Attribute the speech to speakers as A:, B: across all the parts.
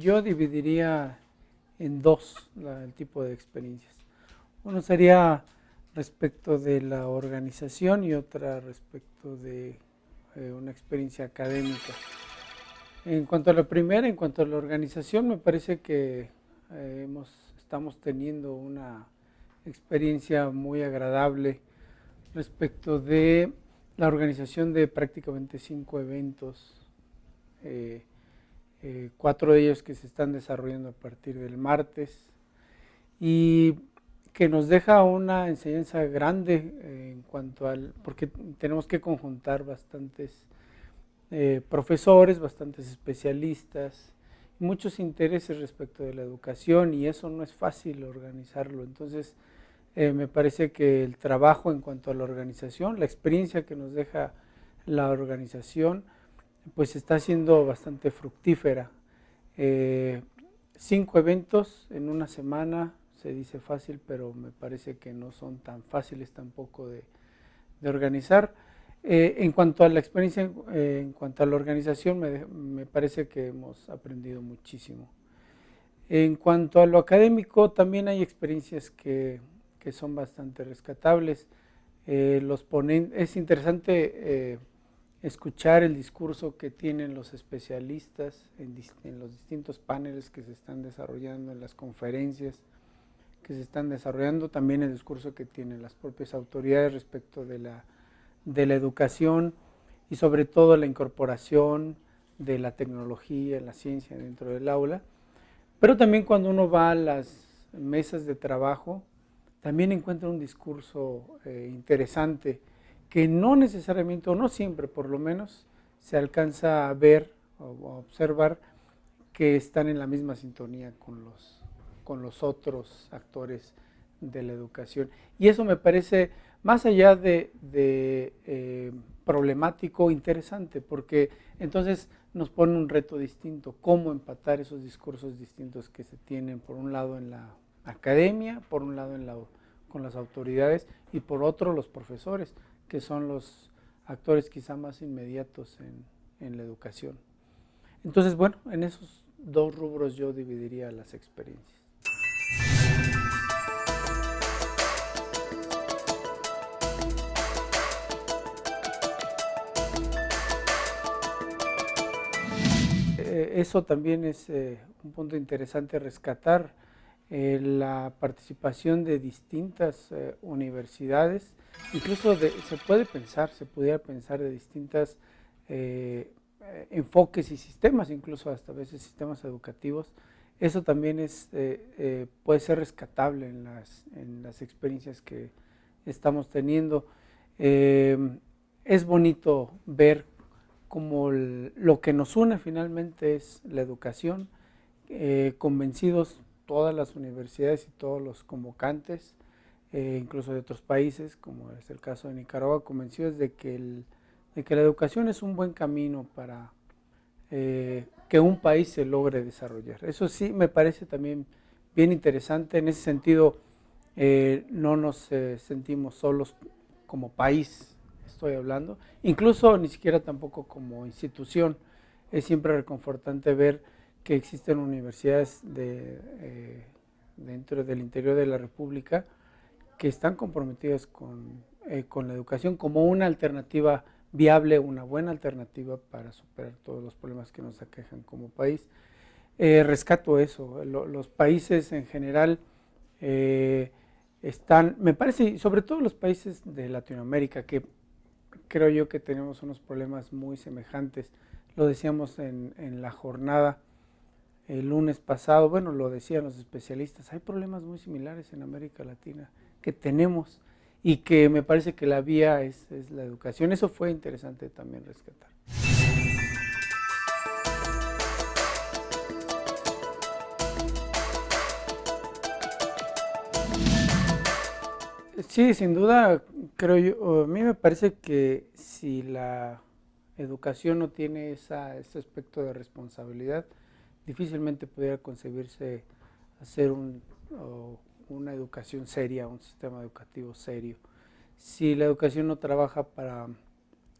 A: Yo dividiría en dos el tipo de experiencias. Uno sería respecto de la organización y otra respecto de una experiencia académica. En cuanto a la primera, en cuanto a la organización, me parece que estamos teniendo una experiencia muy agradable respecto de la organización de prácticamente 5 eventos, eh, 4 de ellos que se están desarrollando a partir del martes y que nos deja una enseñanza grande en cuanto al, porque tenemos que conjuntar bastantes profesores, bastantes especialistas, muchos intereses respecto de la educación y eso no es fácil organizarlo. Entonces, me parece que el trabajo en cuanto a la organización, la experiencia que nos deja la organización, pues está siendo bastante fructífera. 5 eventos en una semana, se dice fácil, pero me parece que no son tan fáciles tampoco de organizar. En cuanto a la experiencia, en cuanto a la organización, me parece que hemos aprendido muchísimo. En cuanto a lo académico, también hay experiencias que son bastante rescatables. Es interesante escuchar el discurso que tienen los especialistas en los distintos paneles que se están desarrollando, en las conferencias que se están desarrollando, también el discurso que tienen las propias autoridades respecto de la educación y sobre todo la incorporación de la tecnología, la ciencia dentro del aula. Pero también cuando uno va a las mesas de trabajo, también encuentra un discurso interesante que no necesariamente, o no siempre por lo menos, se alcanza a ver o a observar que están en la misma sintonía con los otros actores de la educación. Y eso me parece, más allá de problemático, interesante, porque entonces nos pone un reto distinto, cómo empatar esos discursos distintos que se tienen, por un lado en la academia, por un lado con las autoridades y por otro los profesores, que son los actores quizá más inmediatos en la educación. Entonces, bueno, en esos dos rubros yo dividiría las experiencias. Eso también es un punto interesante rescatar, la participación de distintas universidades, incluso se pudiera pensar de distintas enfoques y sistemas, incluso hasta a veces sistemas educativos. Eso también puede ser rescatable en las experiencias que estamos teniendo. Es bonito ver como lo que nos une finalmente es la educación, convencidos todas las universidades y todos los convocantes, incluso de otros países, como es el caso de Nicaragua, convencidos de que la educación es un buen camino para que un país se logre desarrollar. Eso sí me parece también bien interesante. En ese sentido, no nos sentimos solos como país, estoy hablando, incluso ni siquiera tampoco como institución. Es siempre reconfortante ver que existen universidades dentro del interior de la República que están comprometidas con la educación como una alternativa viable, una buena alternativa para superar todos los problemas que nos aquejan como país. Rescato eso, los países en general me parece, sobre todo los países de Latinoamérica, que creo yo que tenemos unos problemas muy semejantes. Lo decíamos en la jornada el lunes pasado, bueno, lo decían los especialistas, hay problemas muy similares en América Latina que tenemos y que me parece que la vía es la educación. Eso fue interesante también rescatar. Sí, sin duda, creo yo, a mí me parece que si la educación no tiene ese aspecto de responsabilidad, difícilmente pudiera concebirse hacer una educación seria, un sistema educativo serio. Si la educación no trabaja para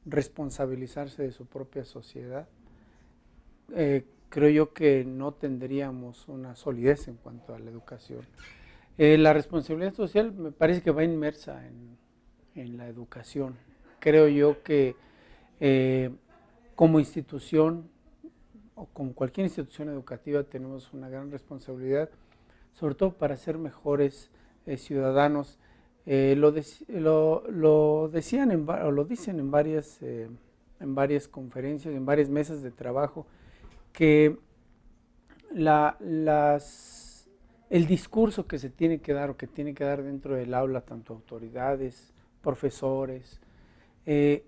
A: responsabilizarse de su propia sociedad, creo yo que no tendríamos una solidez en cuanto a la educación. La responsabilidad social me parece que va inmersa en la educación. Creo yo que como institución o como cualquier institución educativa tenemos una gran responsabilidad, sobre todo para ser mejores ciudadanos. Lo decían o lo dicen en varias conferencias, en varias mesas de trabajo, que el discurso que se tiene que dar o que tiene que dar dentro del aula, tanto autoridades, profesores,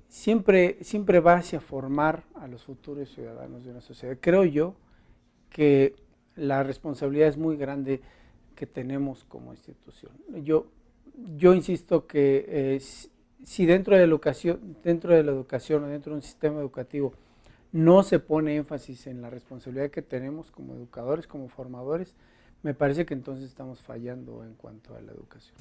A: siempre va hacia formar a los futuros ciudadanos de una sociedad. Creo yo que la responsabilidad es muy grande que tenemos como institución. Yo insisto que si dentro de la educación o dentro de un sistema educativo no se pone énfasis en la responsabilidad que tenemos como educadores, como formadores, me parece que entonces estamos fallando en cuanto a la educación.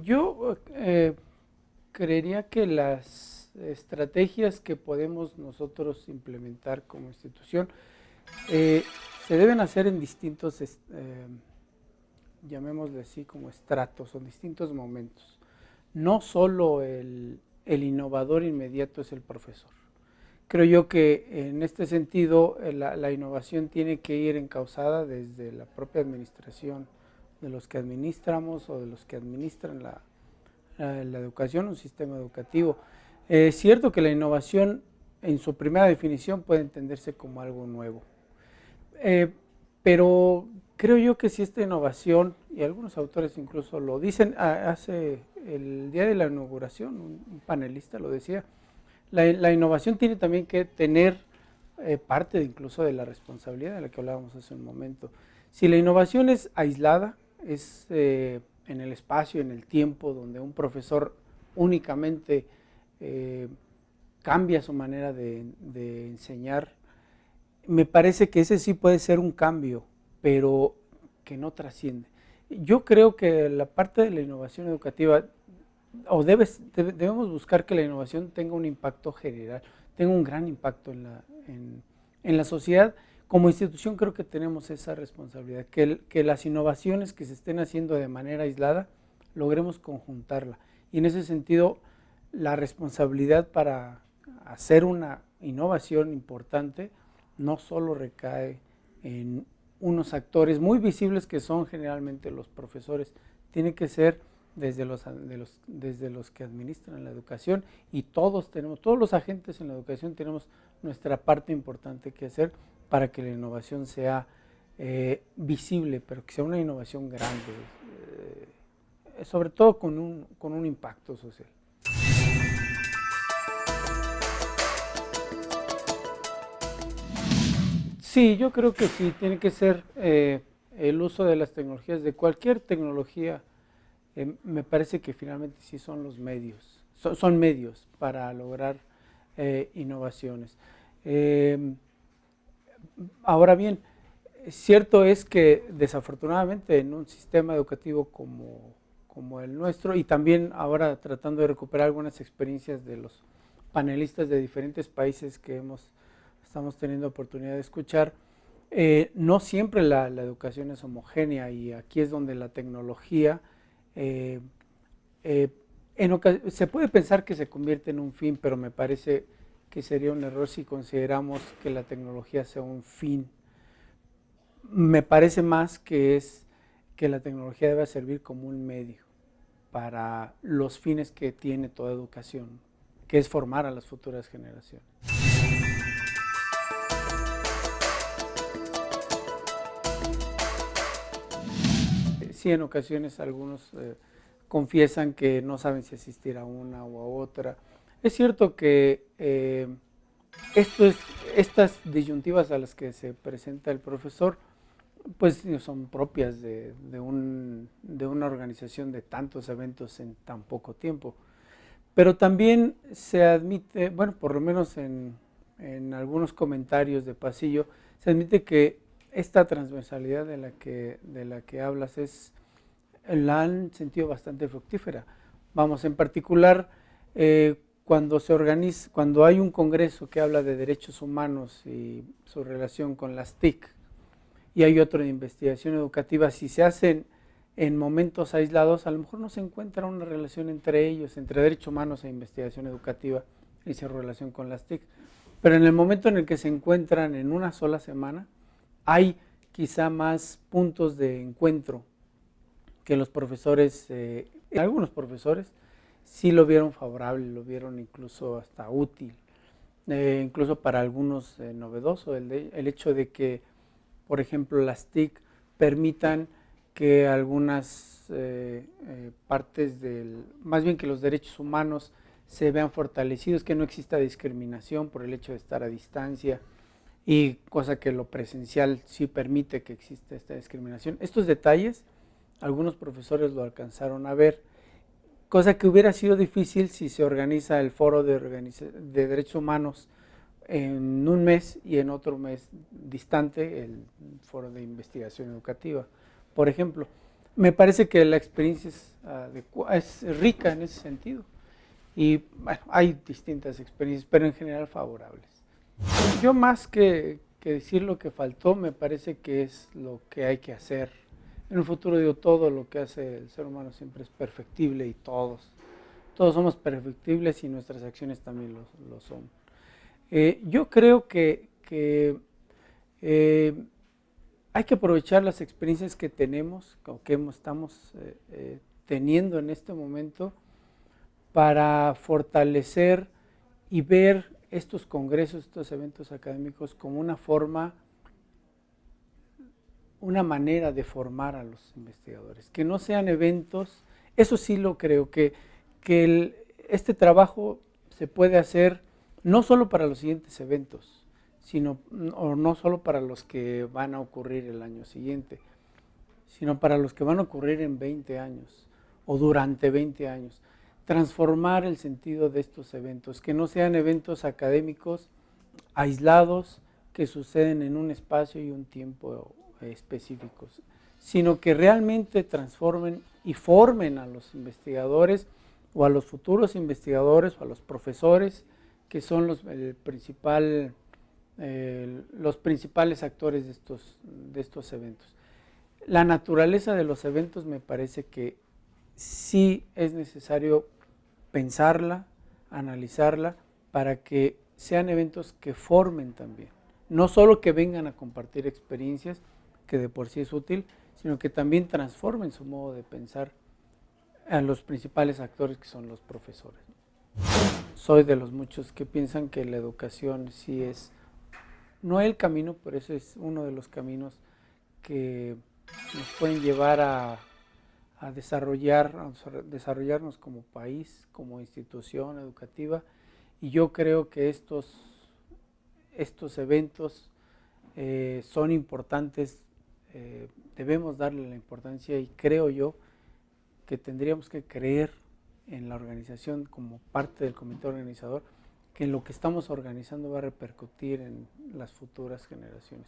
A: Yo creería que las estrategias que podemos nosotros implementar como institución se deben hacer en distintos, llamémosle así, como estratos o distintos momentos. No solo el innovador inmediato es el profesor. Creo yo que en este sentido la innovación tiene que ir encauzada desde la propia administración, de los que administramos o de los que administran la educación, un sistema educativo. Es cierto que la innovación en su primera definición puede entenderse como algo nuevo, pero creo yo que si esta innovación, y algunos autores incluso lo dicen, hace el día de la inauguración, un panelista lo decía, la innovación tiene también que tener parte incluso de la responsabilidad de la que hablábamos hace un momento. Si la innovación es aislada, es en el espacio, en el tiempo, donde un profesor únicamente cambia su manera de enseñar, me parece que ese sí puede ser un cambio, pero que no trasciende. Yo creo que la parte de la innovación educativa, debemos buscar que la innovación tenga un impacto general, tenga un gran impacto en la sociedad. Como institución creo que tenemos esa responsabilidad, que las innovaciones que se estén haciendo de manera aislada, logremos conjuntarla. Y en ese sentido, la responsabilidad para hacer una innovación importante no solo recae en unos actores muy visibles que son generalmente los profesores, tiene que ser desde los que administran la educación, y todos los agentes en la educación tenemos nuestra parte importante que hacer para que la innovación sea visible, pero que sea una innovación grande, sobre todo con un impacto social. Sí, yo creo que sí, tiene que ser el uso de las tecnologías, de cualquier tecnología. Me parece que finalmente sí son los medios, son medios para lograr innovaciones. Ahora bien, cierto es que desafortunadamente en un sistema educativo como el nuestro, y también ahora tratando de recuperar algunas experiencias de los panelistas de diferentes países que estamos teniendo oportunidad de escuchar, no siempre la educación es homogénea, y aquí es donde la tecnología se puede pensar que se convierte en un fin, pero me parece que sería un error si consideramos que la tecnología sea un fin. Me parece más que la tecnología debe servir como un medio para los fines que tiene toda educación, que es formar a las futuras generaciones. Sí, en ocasiones algunos confiesan que no saben si asistir a una o a otra. Es cierto que estas disyuntivas a las que se presenta el profesor, pues son propias de una organización de tantos eventos en tan poco tiempo. Pero también se admite, bueno, por lo menos en algunos comentarios de pasillo, se admite que esta transversalidad de la que hablas la han sentido bastante fructífera. Vamos, en particular, cuando hay un congreso que habla de derechos humanos y su relación con las TIC, y hay otro de investigación educativa, si se hacen en momentos aislados, a lo mejor no se encuentra una relación entre ellos, entre derechos humanos e investigación educativa y su relación con las TIC. Pero en el momento en el que se encuentran en una sola semana, hay quizá más puntos de encuentro que los profesores, algunos profesores sí lo vieron favorable, lo vieron incluso hasta útil, incluso para algunos novedoso, el hecho de que, por ejemplo, las TIC permitan que algunas partes más bien que los derechos humanos se vean fortalecidos, que no exista discriminación por el hecho de estar a distancia, y cosa que lo presencial sí permite que exista esta discriminación. Estos detalles, algunos profesores lo alcanzaron a ver, cosa que hubiera sido difícil si se organiza el foro de derechos humanos en un mes y en otro mes distante el foro de investigación educativa. Por ejemplo, me parece que la experiencia es rica en ese sentido. Y bueno, hay distintas experiencias, pero en general favorables. Yo más que decir lo que faltó, me parece que es lo que hay que hacer. En un futuro, digo, todo lo que hace el ser humano siempre es perfectible, y todos somos perfectibles, y nuestras acciones también lo son. Yo creo que hay que aprovechar las experiencias que tenemos, o que estamos teniendo en este momento, para fortalecer y ver estos congresos, estos eventos académicos como una manera de formar a los investigadores, que no sean eventos. Eso sí lo creo, que este trabajo se puede hacer no solo para los siguientes eventos, o no solo para los que van a ocurrir el año siguiente, sino para los que van a ocurrir en 20 años o durante 20 años. Transformar el sentido de estos eventos, que no sean eventos académicos aislados que suceden en un espacio y un tiempo específicos, sino que realmente transformen y formen a los investigadores, o a los futuros investigadores, o a los profesores, que son los principales actores de estos eventos. La naturaleza de los eventos me parece que sí es necesario pensarla, analizarla, para que sean eventos que formen también. No solo que vengan a compartir experiencias, que de por sí es útil, sino que también transformen su modo de pensar a los principales actores, que son los profesores. Soy de los muchos que piensan que la educación sí es, no el camino, pero ese es uno de los caminos que nos pueden llevar a desarrollarnos como país, como institución educativa. Y yo creo que estos eventos son importantes, debemos darle la importancia, y creo yo que tendríamos que creer en la organización como parte del comité organizador, que lo que estamos organizando va a repercutir en las futuras generaciones.